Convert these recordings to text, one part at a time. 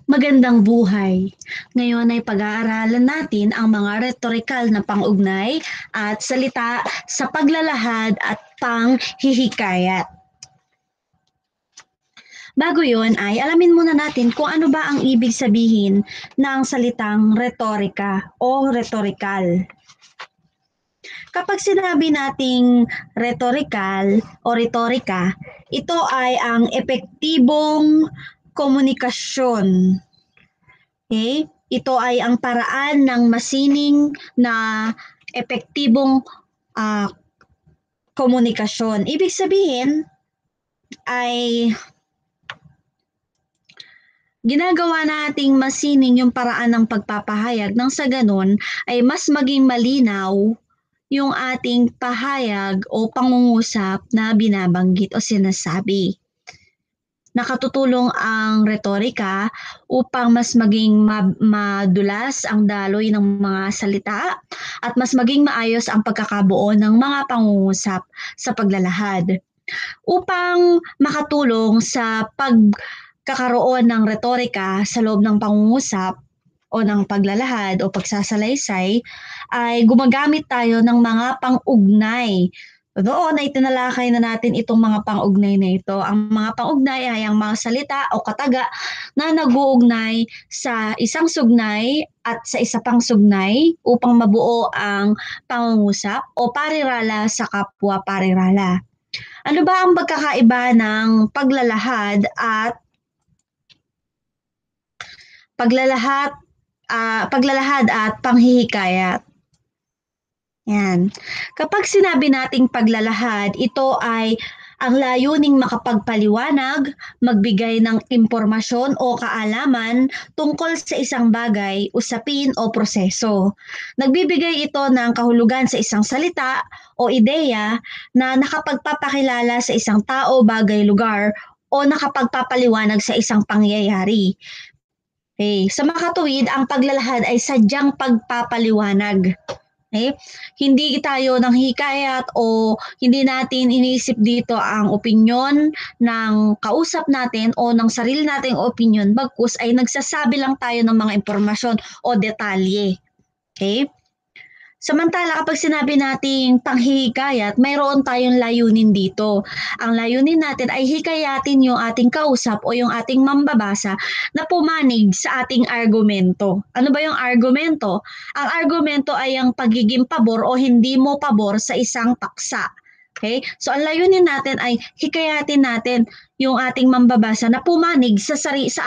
Magandang buhay! Ngayon ay pag-aaralan natin ang mga retorikal na pang-ugnay at salita sa paglalahad at panghihikayat. Bago yon ay alamin muna natin kung ano ba ang ibig sabihin ng salitang retorika o retorikal. Kapag sinabi nating retorikal o retorika, ito ay ang epektibong komunikasyon. Okay? Ito ay ang paraan ng masining na epektibong komunikasyon. Ibig sabihin ay ginagawa nating masining yung paraan ng pagpapahayag nang sa ganun ay mas maging malinaw yung ating pahayag o pangungusap na binabanggit o sinasabi. Nakatutulong ang retorika upang mas maging madulas ang daloy ng mga salita at mas maging maayos ang pagkakabuo ng mga pangungusap sa paglalahad. Upang makatulong sa pagkakaroon ng retorika sa loob ng pangungusap o ng paglalahad o pagsasalaysay, ay gumagamit tayo ng mga pang-ugnay. Doon ay tinalakay na natin itong mga pang-ugnay na ito. Ang mga pang-ugnay ay ang mga salita o kataga na nag-uugnay sa isang sugnay at sa isa pang sugnay upang mabuo ang pangungusap o parirala sa kapwa parirala. Ano ba ang pagkakaiba ng paglalahad at panghihikayat? Yan. Kapag sinabi nating paglalahad, ito ay ang layuning makapagpaliwanag, magbigay ng impormasyon o kaalaman tungkol sa isang bagay, usapin o proseso. Nagbibigay ito ng kahulugan sa isang salita o ideya na nakapagpapakilala sa isang tao, bagay, lugar o nakapagpapaliwanag sa isang pangyayari. Okay. Sa makatuwid, ang paglalahad ay sadyang pagpapaliwanag. Okay? Hindi tayo nang hikayat o hindi natin iniisip dito ang opinyon ng kausap natin o ng sarili nating opinyon, bagkus ay nagsasabi lang tayo ng mga impormasyon o detalye. Okay? Samantala kapag sinabi nating panghihikayat, mayroon tayong layunin dito. Ang layunin natin ay hikayatin yung ating kausap o yung ating mambabasa na pumanig sa ating argumento. Ano ba yung argumento? Ang argumento ay ang pagiging pabor o hindi mo pabor sa isang paksa. Okay? So ang layunin natin ay hikayatin natin yung ating mambabasa na pumanig sa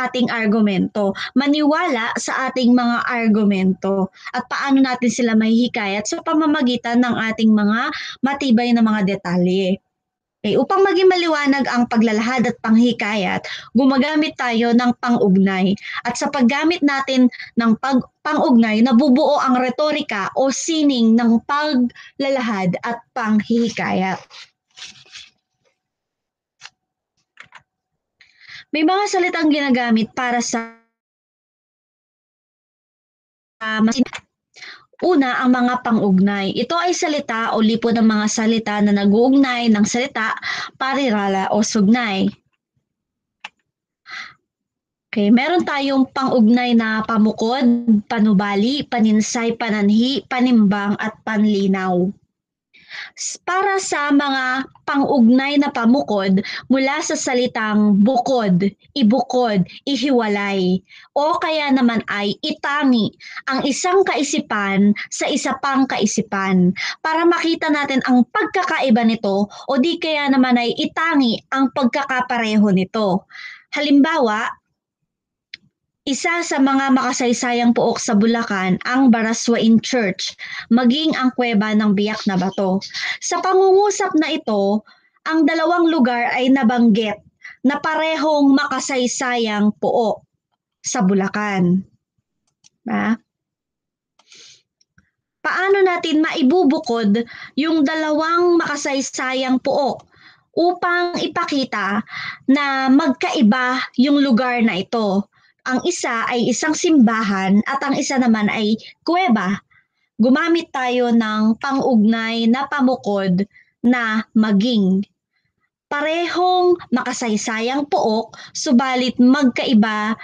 ating argumento, maniwala sa ating mga argumento at paano natin sila mahihikayat sa pamamagitan ng ating mga matibay na mga detalye. Okay, upang maging maliwanag ang paglalahad at panghikayat, gumagamit tayo ng pang-ugnay. At sa paggamit natin ng pang-ugnay, nabubuo ang retorika o sining ng paglalahad at panghihikayat. May mga salitang ginagamit para sa Una, ang mga pang-ugnay. Ito ay salita o lipo ng mga salita na nag-uugnay ng salita, parirala o sugnay. Okay, meron tayong pang-ugnay na pamukod, panubali, paninsay, pananhi, panimbang at panlinaw. Para sa mga pang-ugnay na pamukod mula sa salitang bukod, ibukod, ihiwalay, o kaya naman ay itangi ang isang kaisipan sa isa pang kaisipan para makita natin ang pagkakaiba nito o di kaya naman ay itangi ang pagkakapareho nito. Halimbawa, isa sa mga makasaysayang puok sa Bulacan ang Baraswain Church, maging ang kuweba ng Biak na Bato. Sa pangungusap na ito, ang dalawang lugar ay nabanggit na parehong makasaysayang puok sa Bulacan. Paano natin maibubukod yung dalawang makasaysayang puok upang ipakita na magkaiba yung lugar na ito? Ang isa ay isang simbahan at ang isa naman ay kuweba. Gumamit tayo ng pang-ugnay na pamukod na maging. Parehong makasaysayang pook, subalit magkaiba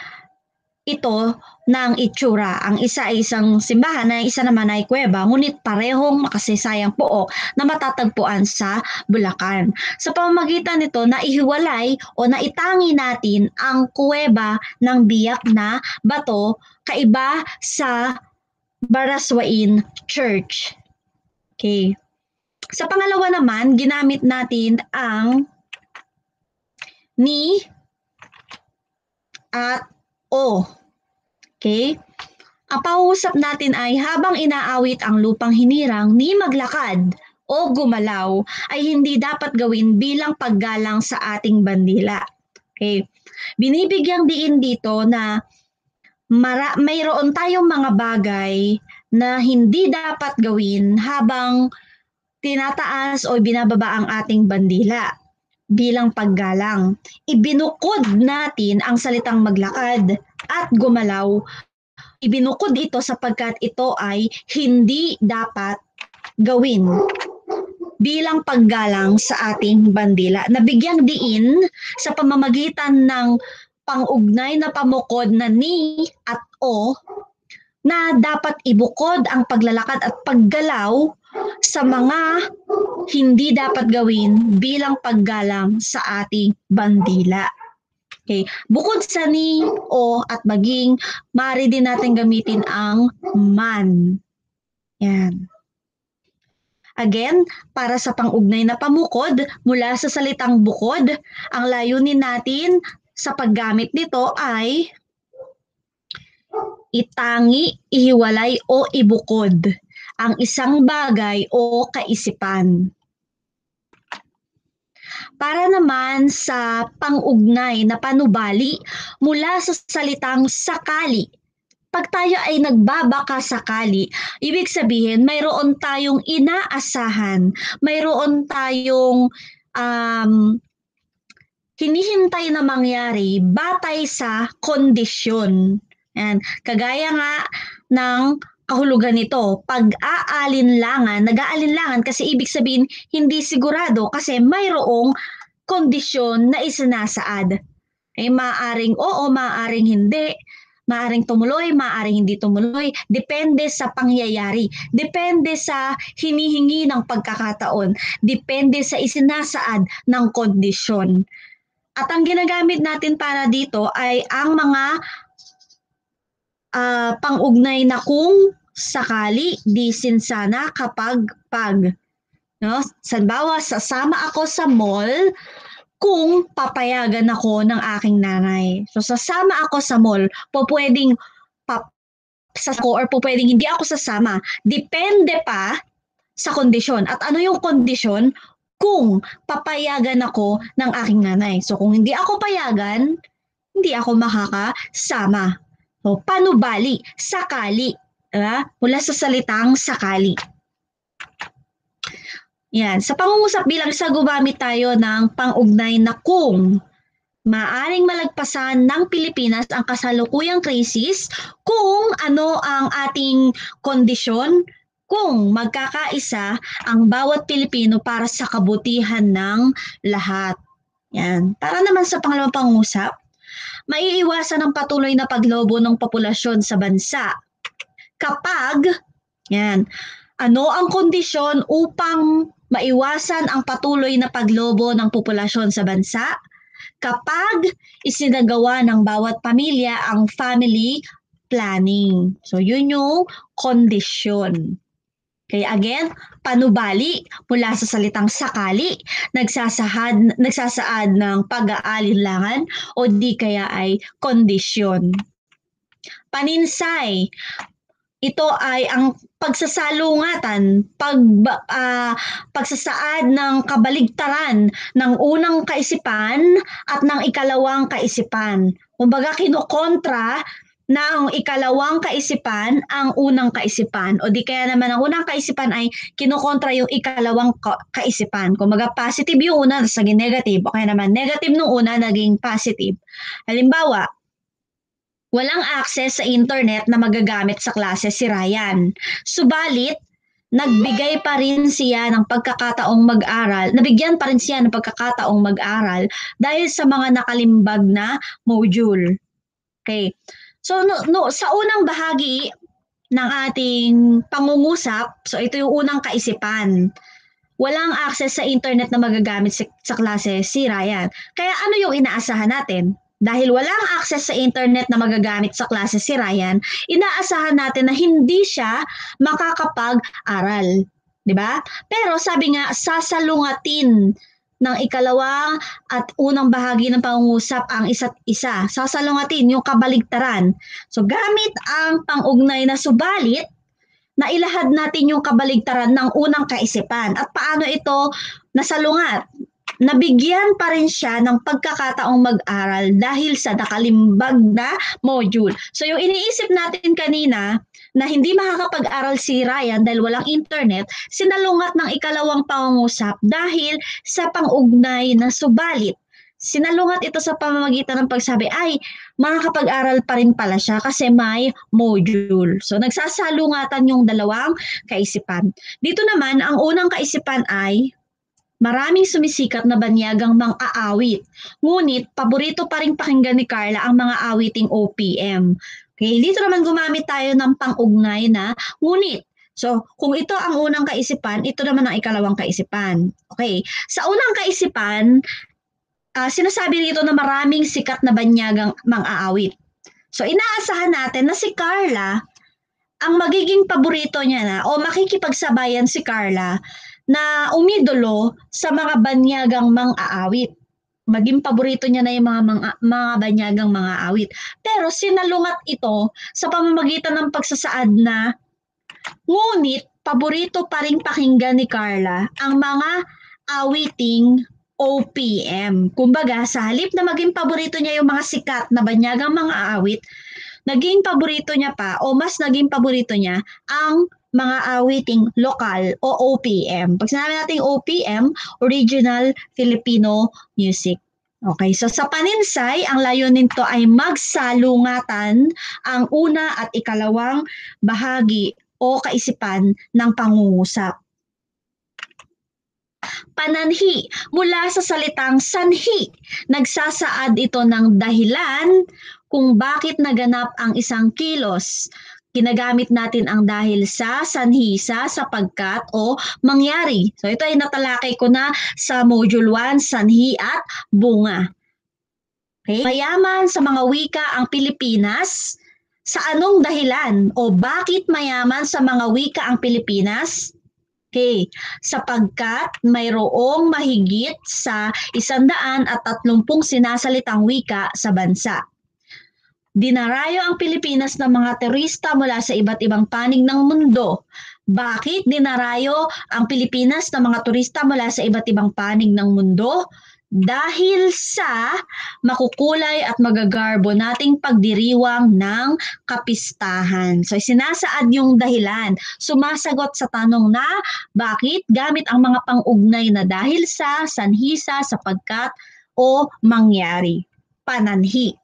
ito ng itsura. Ang isa ay isang simbahan na isa naman ay kuweba, ngunit parehong makasaysayang pook na matatagpuan sa Bulacan. Sa pamamagitan nito, naihiwalay o naitangi natin ang kuweba ng biyak na bato kaiba sa Baraswain Church. Okay. Sa pangalawa naman, ginamit natin ang ni at o. Okay? Ang pangungusap natin ay habang inaawit ang lupang hinirang, ni maglakad o gumalaw ay hindi dapat gawin bilang paggalang sa ating bandila. Okay? Binibigyang diin dito na mayroon tayong mga bagay na hindi dapat gawin habang tinataas o binababa ang ating bandila bilang paggalang. Ibinukod natin ang salitang maglakad at gumalaw. Ibinukod ito sapagkat ito ay hindi dapat gawin bilang paggalang sa ating bandila. Nabigyang diin sa pamamagitan ng pangugnay na pamukod na ni at o na dapat ibukod ang paglalakad at paggalaw sa mga hindi dapat gawin bilang paggalang sa ating bandila. Okay. Bukod sa ni, o, at maging, maaari din natin gamitin ang man. Yan. Again, para sa pangugnay na pamukod, mula sa salitang bukod, ang layunin natin sa paggamit nito ay itangi, ihiwalay o ibukod ang isang bagay o kaisipan. Para naman sa pangugnay na panubali mula sa salitang sakali. Pag tayo ay nagbabaka sakali, ibig sabihin mayroon tayong inaasahan, mayroon tayong hinihintay na mangyari batay sa kondisyon. Yan. Kagaya nga ng kahulugan nito, pag-aalinlangan, nag-aalinlangan kasi ibig sabihin hindi sigurado kasi mayroong kondisyon na isinasaad. Maaaring oo, maaaring hindi, maaaring tumuloy, maaaring hindi tumuloy, depende sa pangyayari, depende sa hinihingi ng pagkakataon, depende sa isinasaad ng kondisyon. At ang ginagamit natin para dito ay ang mga pangugnay na kung sakali, di sinsana, kapag, pag. No? Sanbawa, sasama ako sa mall kung papayagan ako ng aking nanay. So, sasama ako sa mall, pwedeng or pwedeng hindi ako sasama. Depende pa sa kondisyon. At ano yung kondisyon? Kung papayagan ako ng aking nanay. So, kung hindi ako payagan, hindi ako makakasama. So, panubali, sakali. Mula sa salitang sakali. Yan. Sa pangungusap bilang isa, gumamit tayo ng pangugnay na kung. Maaring malagpasan ng Pilipinas ang kasalukuyang krisis kung ano ang ating kondisyon, kung magkakaisa ang bawat Pilipino para sa kabutihan ng lahat. Yan. Para naman sa pangalawang pangungusap, maiiwasan ang patuloy na paglobo ng populasyon sa bansa. Kapag, yan, ano ang kondisyon upang maiwasan ang patuloy na paglobo ng populasyon sa bansa? Kapag isinagawa ng bawat pamilya ang family planning. So, yun yung kondisyon. Okay, again, panubali mula sa salitang sakali, nagsasaad ng pag-aalinlangan o di kaya ay kondisyon. Paninsay, ito ay ang pagsasalungatan, pagsasaad ng kabaligtaran ng unang kaisipan at ng ikalawang kaisipan. Kumbaga kinokontra ng ikalawang kaisipan ang unang kaisipan o di kaya naman ang unang kaisipan ay kinokontra yung ikalawang kaisipan. Kumbaga positive yung una, tapos naging negative, o kaya naman negative nung una, naging positive. Halimbawa, walang access sa internet na magagamit sa klase si Ryan. Subalit, nagbigay pa rin siya ng pagkakataong mag-aral, nabigyan pa rin siya ng pagkakataong mag-aral dahil sa mga nakalimbag na module. Okay. So sa unang bahagi ng ating pangungusap, so ito yung unang kaisipan. Walang access sa internet na magagamit sa klase, si Ryan. Kaya ano yung inaasahan natin? Dahil walang access sa internet na magagamit sa klase si Ryan, inaasahan natin na hindi siya makakapag-aral. 'Di ba? Pero sabi nga, sasalungatin ng ikalawa at unang bahagi ng pangungusap ang isa't isa. Sasalungatin yung kabaligtaran. So gamit ang pang-ugnay na subalit, nailahad natin yung kabaligtaran ng unang kaisipan. At paano ito nasalungat? Nabigyan pa rin siya ng pagkakataong mag-aral dahil sa nakalimbag na module. So yung iniisip natin kanina na hindi makakapag-aral si Ryan dahil walang internet, sinalungat ng ikalawang pangungusap dahil sa pang-ugnay na subalit. Sinalungat ito sa pamamagitan ng pagsabi, ay, makakapag-aral pa rin pala siya kasi may module. So, nagsasalungatan yung dalawang kaisipan. Dito naman, ang unang kaisipan ay maraming sumisikat na banyagang mang-aawit. Ngunit, paborito pa rin pakinggan ni Carla ang mga awiting OPM. Okay, dito naman gumamit tayo ng pang-ugnay na ngunit. So, kung ito ang unang kaisipan, ito naman ang ikalawang kaisipan. Okay, sa unang kaisipan, sinasabi rito na maraming sikat na banyagang mang-aawit. So inaasahan natin na si Carla, ang magiging paborito niya na o makikipagsabayan si Carla na umidolo sa mga banyagang mang-aawit. Maging paborito niya na yung mga banyagang mang-aawit. Pero sinalungat ito sa pamamagitan ng pagsasaad na ngunit paborito pa rin pakinggan ni Carla ang mga awiting OPM. Kumbaga, sa halip na maging paborito niya yung mga sikat na banyagang mga awit, naging paborito niya pa o mas naging paborito niya ang mga awiting lokal o OPM. Pag sinabi natin OPM, Original Filipino Music. Okay, so sa paninsay, ang layunin to ay magsalungatan ang una at ikalawang bahagi o kaisipan ng pangungusap. Pananhi, mula sa salitang sanhi, nagsasaad ito ng dahilan kung bakit naganap ang isang kilos. Ginagamit natin ang dahil sa, sanhi sa, sapagkat o mangyari. So ito ay natalakay ko na sa Module 1, sanhi at bunga. Okay? Mayaman sa mga wika ang Pilipinas. Sa anong dahilan o bakit mayaman sa mga wika ang Pilipinas? Okay, sapagkat mayroong mahigit sa 130 sinasalitang wika sa bansa. Dinarayo ang Pilipinas ng mga turista mula sa iba't ibang panig ng mundo. Bakit dinarayo ang Pilipinas ng mga turista mula sa iba't ibang panig ng mundo? Dahil sa makukulay at magagarbo nating pagdiriwang ng kapistahan. So sinasaad yung dahilan, sumasagot sa tanong na bakit gamit ang mga pang-ugnay na dahil sa, sanhisa, sapagkat o mangyari. Pananhi.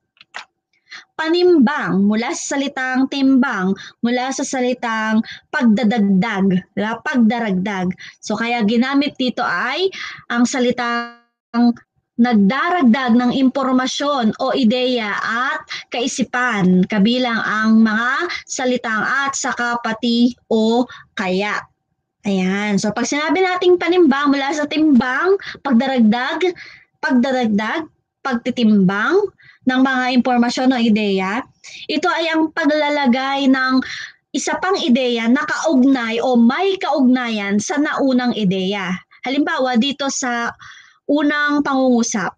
Panimbang, mula sa salitang timbang, mula sa salitang pagdadagdag, pagdaragdag. So kaya ginamit dito ay ang salitang nagdaragdag ng impormasyon o ideya at kaisipan kabilang ang mga salitang at, saka, pati o kaya. Ayan. So pag sinabi nating panimbang, mula sa timbang, pagdaragdag, pagtitimbang ng mga impormasyon o ideya, ito ay ang paglalagay ng isa pang ideya na kaugnay o may kaugnayan sa naunang ideya. Halimbawa, dito sa unang pangungusap,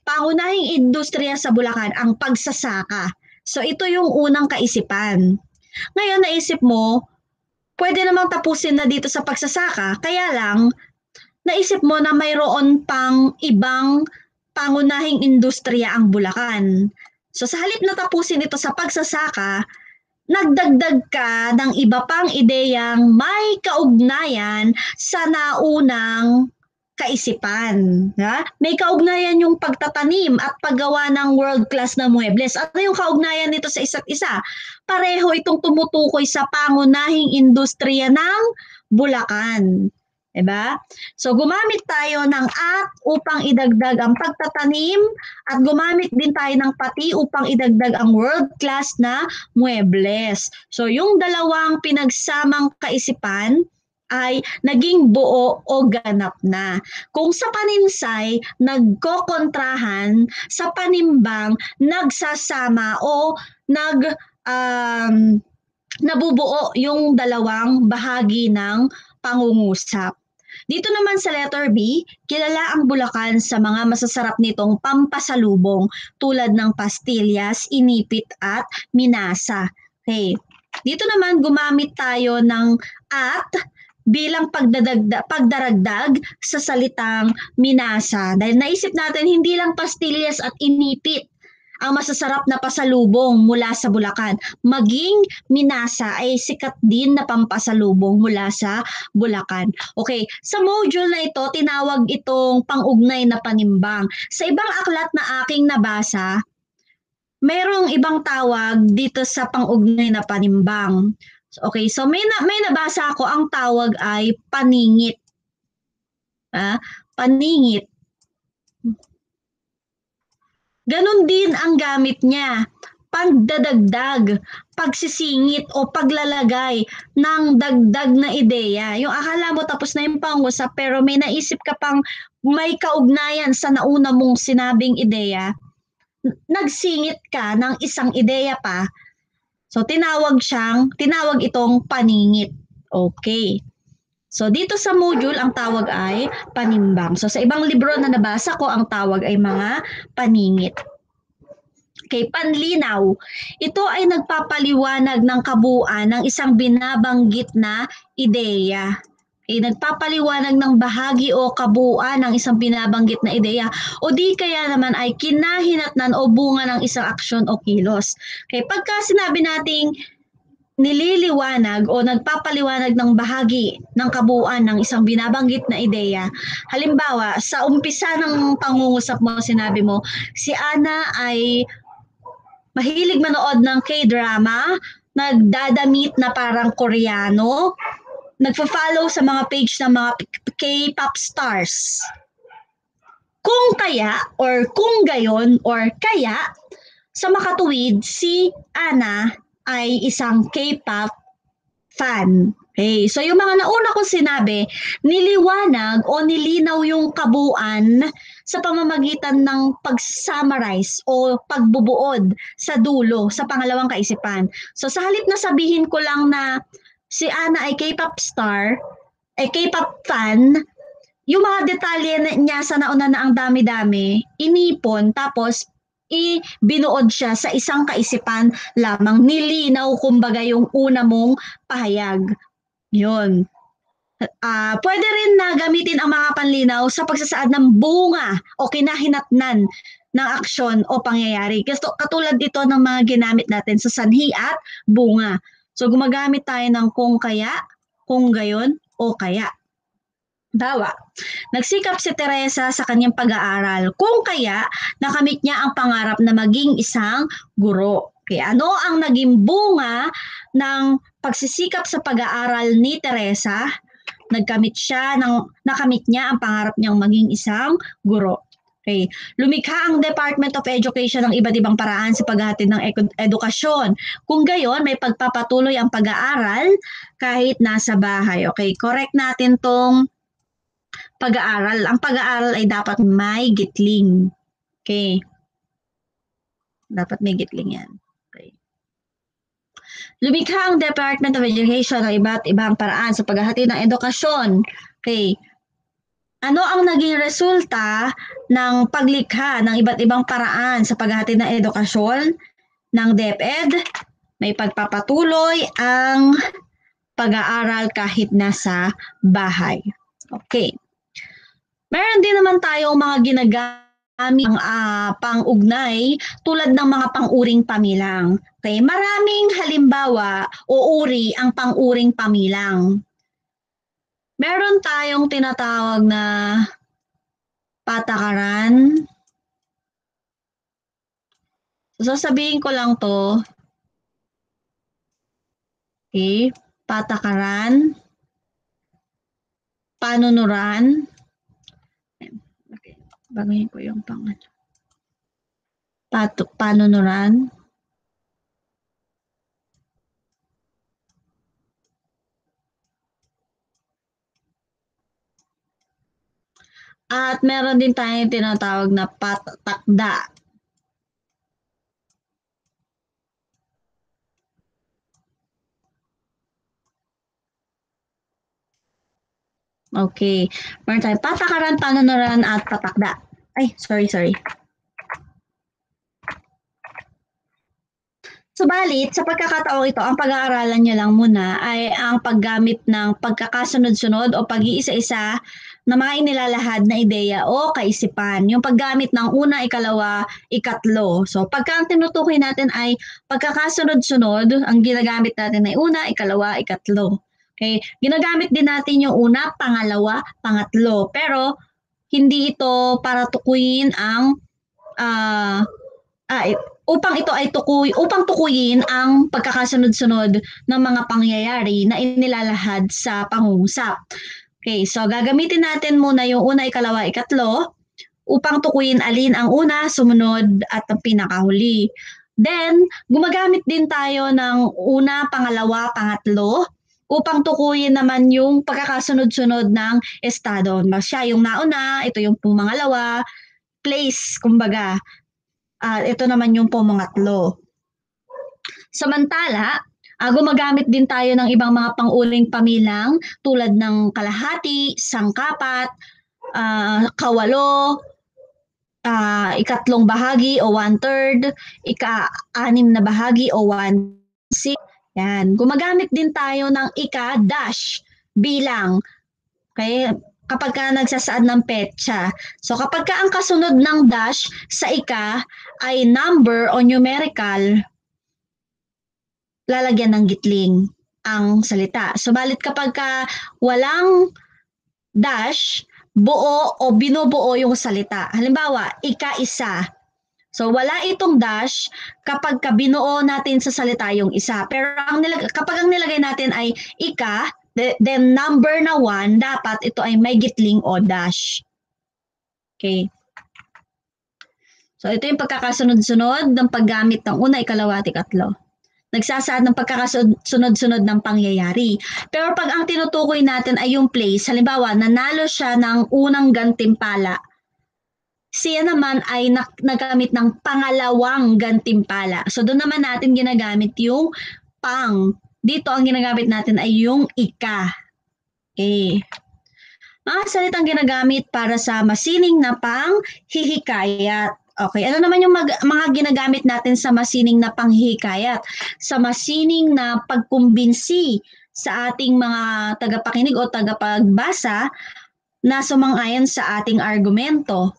pangunahing industriya sa Bulacan ang pagsasaka. So ito yung unang kaisipan. Ngayon naisip mo, pwede namang tapusin na dito sa pagsasaka, kaya lang naisip mo na mayroon pang ibang pangunahing industriya ang Bulacan. So sa halip na tapusin ito sa pagsasaka, nagdagdag ka ng iba pang ideyang may kaugnayan sa naunang kaisipan. Ha? May kaugnayan yung pagtatanim at paggawa ng world-class na muebles. Ano yung kaugnayan nito sa isa't isa? Pareho itong tumutukoy sa pangunahing industriya ng Bulacan. Diba? So gumamit tayo ng at upang idagdag ang pagtatanim at gumamit din tayo ng pati upang idagdag ang world-class na muebles. So yung dalawang pinagsamang kaisipan ay naging buo o ganap na. Kung sa paninsay, nagkokontrahan, sa panimbang, nagsasama o nabubuo yung dalawang bahagi ng pangungusap. Dito naman sa letter B, kilala ang Bulacan sa mga masasarap nitong pampasalubong tulad ng pastillas, inipit at minasa. Okay. Dito naman gumamit tayo ng at bilang pagdaragdag sa salitang minasa. Dahil naisip natin hindi lang pastillas at inipit ang masasarap na pasalubong mula sa Bulacan. Maging minasa ay sikat din na pampasalubong mula sa Bulacan. Okay, sa module na ito, tinawag itong pang-ugnay na panimbang. Sa ibang aklat na aking nabasa, mayroong ibang tawag dito sa pang-ugnay na panimbang. Okay, so may nabasa ako, ang tawag ay paningit. Paningit. Ganon din ang gamit niya, pagdadagdag, pagsisingit o paglalagay ng dagdag na ideya. Yung akala mo tapos na yung pangusap pero may naisip ka pang may kaugnayan sa nauna mong sinabing ideya, nagsingit ka ng isang ideya pa. So tinawag itong paningit. Okay. So dito sa module, ang tawag ay panimbang. So sa ibang libro na nabasa ko, ang tawag ay mga paningit. Okay, panlinaw. Ito ay nagpapaliwanag ng kabuuan ng isang binabanggit na ideya. Okay, nagpapaliwanag ng bahagi o kabuuan ng isang binabanggit na ideya o di kaya naman ay kinahinatnan o bunga ng isang aksyon o kilos. Okay, pagka sinabi nating nililiwanag o nagpapaliwanag ng bahagi ng kabuuan ng isang binabanggit na ideya. Halimbawa, sa umpisa ng pangungusap mo, sinabi mo, si Ana ay mahilig manood ng K-drama, nagdadamit na parang Koreano, nagfa-follow sa mga page ng mga K-pop stars. Kung kaya or kung gayon or kaya sa makatuwid si Ana ay isang K-pop fan. Okay, so yung mga nauna kong sinabi, niliwanag o nilinaw yung kabuuan sa pamamagitan ng pag-summarize o pagbubuod sa dulo sa pangalawang kaisipan. So sa halip na sabihin ko lang na si Ana ay K-pop star, ay K-pop fan, yung mga detalye niya sa nauna na ang dami-dami, inipon tapos binuod siya sa isang kaisipan lamang. Nilinaw kumbaga yung una mong pahayag. Yun. Pwede rin na gamitin ang mga panlinaw sa pagsasaad ng bunga o kinahinatnan ng aksyon o pangyayari. Katulad ito ng mga ginamit natin sa sanhi at bunga. So gumagamit tayo ng kung kaya, kung gayon, o kaya. Dawa, nagsikap si Teresa sa kanyang pag-aaral. Kung kaya, nakamit niya ang pangarap na maging isang guro. Kaya ano ang naging bunga ng pagsisikap sa pag-aaral ni Teresa? Nakamit niya ang pangarap niyang maging isang guro. Okay. Lumikha ang Department of Education ng iba't ibang paraan sa paghahatid ng edukasyon. Kung gayon, may pagpapatuloy ang pag-aaral kahit nasa bahay. Okay, correct natin tong pag-aaral. Ang pag-aaral ay dapat may gitling. Okay. Dapat may gitling yan. Okay. Lumikha ang Department of Education ng iba't ibang paraan sa paghahatid ng edukasyon. Okay. Ano ang naging resulta ng paglikha ng iba't ibang paraan sa paghahatid ng edukasyon ng DepEd? May pagpapatuloy ang pag-aaral kahit nasa bahay. Okay. Meron din naman tayong mga ginagamit ng pang-ugnay tulad ng mga pang-uring pamilang. Okay, maraming halimbawa o uri ang pang-uring pamilang. Meron tayong tinatawag na patakaran. So, sasabihin ko lang to. Okay, patakaran. panunuran. Okay, baguhin ko yung panunuran. At meron din tayong tinatawag na takda. Okay. Meron tayong patakaran, panunuran, at patakda. Ay, sorry. Subalit, sa pagkakataong ito, ang pag-aaralan niyo lang muna ay ang paggamit ng pagkakasunod-sunod o pag-iisa-isa na mga inilalahad na ideya o kaisipan. Yung paggamit ng una, ikalawa, ikatlo. So, pagka ang tinutukoy natin ay pagkakasunod-sunod, ang ginagamit natin ay una, ikalawa, ikatlo. Okay? Ginagamit din natin yung una, pangalawa, pangatlo. Pero, hindi ito para tukuyin ang upang tukuyin ang pagkakasunod-sunod ng mga pangyayari na inilalahad sa pangungusap. Okay, so gagamitin natin muna yung una, ikalawa, ikatlo upang tukuyin alin ang una, sumunod at ang pinakahuli. Then, gumagamit din tayo ng una, pangalawa, pangatlo upang tukuyin naman yung pagkakasunod-sunod ng estado. Siya yung nauna, ito yung pumangalawa, place, kumbaga. Ito naman yung pumangatlo. Samantala, gumagamit din tayo ng ibang mga panguling pamilang tulad ng kalahati, sangkapat, kawalo, ikatlong bahagi o 1/3, ika-anim na bahagi o 1/6. Yan. Gumagamit din tayo ng ika-dash bilang. Okay? Kapag ka nagsasaad ng petsa. So kapag ka ang kasunod ng dash sa ika ay number o numerical, lalagyan ng gitling ang salita. Subalit kapag ka walang dash, buo o binubuo yung salita. Halimbawa, ika-isa. So wala itong dash kapag ka binuo natin sa salita yung isa. Pero kapag ang nilagay natin ay ika, then number na 1, dapat ito ay may gitling o dash. Okay. So ito yung pagkakasunod-sunod ng paggamit ng una, ikalawa at ikatlo. Nagsasaad ng pagkakasunod-sunod ng pangyayari. Pero pag ang tinutukoy natin ay yung place, halimbawa nanalo siya ng unang gantimpala, siya naman ay nagamit ng pangalawang gantimpala. So doon naman natin ginagamit yung pang. Dito ang ginagamit natin ay yung ika. Okay. Mga salitang ginagamit para sa masining na panghihikayat. Okay, ano naman yung mga ginagamit natin sa masining na panghihikayat? Sa masining na pagkumbinsi sa ating mga tagapakinig o tagapagbasa na sumang-ayon sa ating argumento.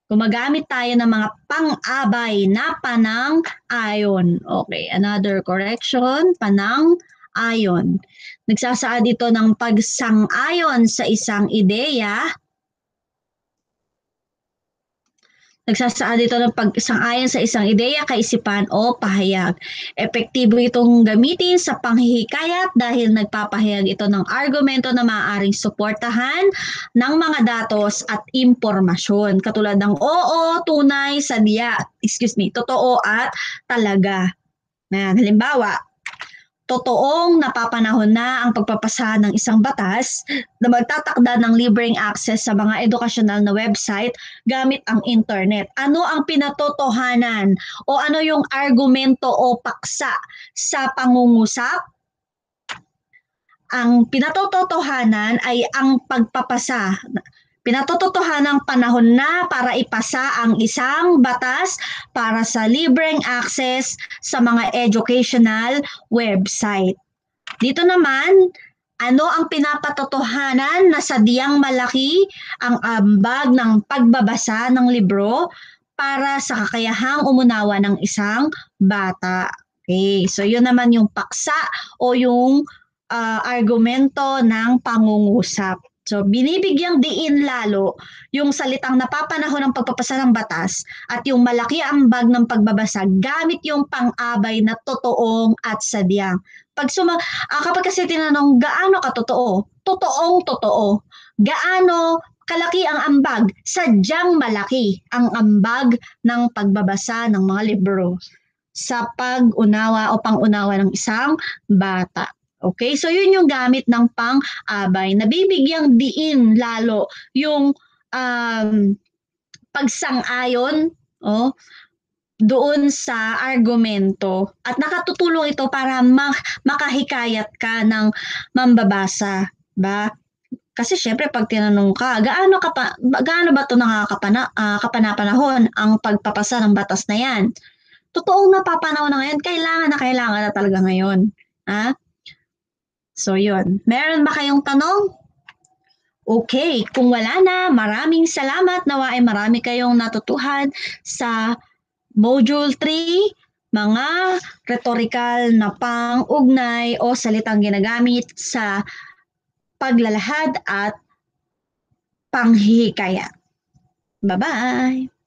Gumagamit tayo ng mga pang-abay na panang-ayon. Okay, another correction, panang-ayon. Nagsasaad ito ng pagsang-ayon sa isang ideya. Nagsasaad ito ng pagsang-ayon sa isang ideya, kaisipan o pahayag. Epektibo itong gamitin sa panghihikayat dahil nagpapahayag ito ng argumento na maaaring suportahan ng mga datos at impormasyon. Katulad ng oo, tunay, sadya, totoo at talaga. Halimbawa, totoong napapanahon na ang pagpapasa ng isang batas na magtatakda ng libreng access sa mga edukasyonal na website gamit ang internet. Ano ang pinatotohanan o ano yung argumento o paksa sa pangungusap? Ang pinatotohanan ay ang pagpapasa. Pinatototohanang panahon na para ipasa ang isang batas para sa libreng access sa mga educational website. Dito naman, ano ang pinapatotohanan na sadyang malaki ang ambag ng pagbabasa ng libro para sa kakayahang umunawa ng isang bata. Okay, so yun naman yung paksa o yung argumento ng pangungusap. So, binibigyang diin lalo yung salitang napapanahon ng pagpapasa ng batas at yung malaki ambag ng pagbabasa gamit yung pang-abay na totoong at sadyang. Kapag kasi tinanong, gaano ka totoo? Totoong totoo. Gaano kalaki ang ambag? Sadyang malaki ang ambag ng pagbabasa ng mga libro sa pag-unawa o pang-unawa ng isang bata. Okay? So yun yung gamit ng pang-abay. Nabibigyang diin lalo yung pagsang-ayon doon sa argumento at nakatutulong ito para makahikayat ka ng mambabasa, ba? Kasi syempre pag tinanong ka, gaano ba 'to kapana-panahon ang pagpapasa ng batas na 'yan? Totoong napapanahon na ngayon, kailangan na talaga ngayon, ha? So 'yun. Meron ba kayong tanong? Okay, kung wala na, maraming salamat. Nawa ay marami kayong natutuhan sa Module 3, mga rhetorical na pang-ugnay o salitang ginagamit sa paglalahad at panghihikayat. Bye-bye!